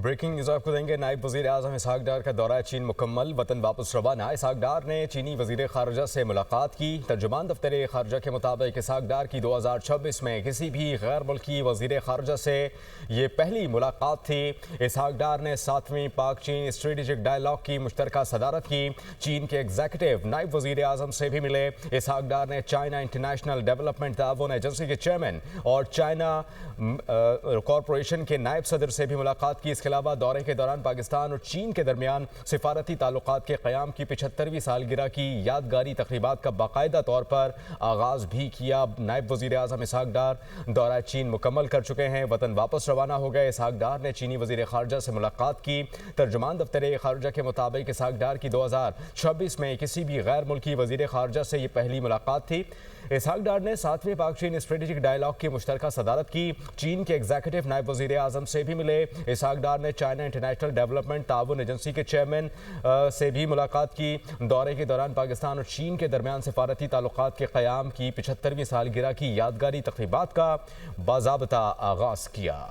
Breaking news آپ کو دیں گے۔ نائب وزیر اعظم اسحاق ڈار کا دورہ چین مکمل، وطن واپس روانہ۔ اسحاق ڈار نے چینی وزیر خارجہ سے ملاقات کی۔ ترجمان دفتر خارجہ کے مطابق اسحاق ڈار کی 2026 میں کسی بھی غیر ملکی وزیر خارجہ سے یہ پہلی ملاقات تھی۔ اسحاق ڈار نے 7ویں پاک چین اسٹریٹجک ڈائیلاگ کی مشترکہ صدارت کی۔ چین کے ایگزیکٹو نائب وزیر اعظم سے بھی ملے۔ اسحاق ڈار نے چائنا انٹرنیشنل ڈیولپمنٹ تعاون ایجنسی کے چیئرمین اور چائنا کارپوریشن کے نائب صدر سے بھی ملاقات کی۔ اس کے علاوہ دورے کے دوران پاکستان اور چین کے درمیان سفارتی تعلقات کے قیام کی 75ویں سالگرہ کی یادگاری تقریبات کا باقاعدہ طور پر آغاز بھی کیا۔ نائب وزیر اعظم اسحاق ڈار دورہ چین مکمل کر چکے ہیں، وطن واپس روانہ ہو گئے۔ اسحاق ڈار نے چینی وزیر خارجہ سے ملاقات کی۔ ترجمان دفتر خارجہ کے مطابق اسحاق ڈار کی 2026 میں کسی بھی غیر ملکی وزیر خارجہ سے یہ پہلی ملاقات تھی۔ اسحاق ڈار نے 7ویں پاک چین اسٹریٹجک ڈائیلاگ کی مشترکہ صدارت کی۔ چین کے ایگزیکٹو نائب وزیر اعظم سے بھی ملے۔ اسحاق ڈار نے چائنا انٹرنیشنل ڈیولپمنٹ تعاون ایجنسی کے چیئرمین سے بھی ملاقات کی۔ دورے کے دوران پاکستان اور چین کے درمیان سفارتی تعلقات کے قیام کی 75ویں سالگرہ کی یادگاری تقریبات کا باضابطہ آغاز کیا۔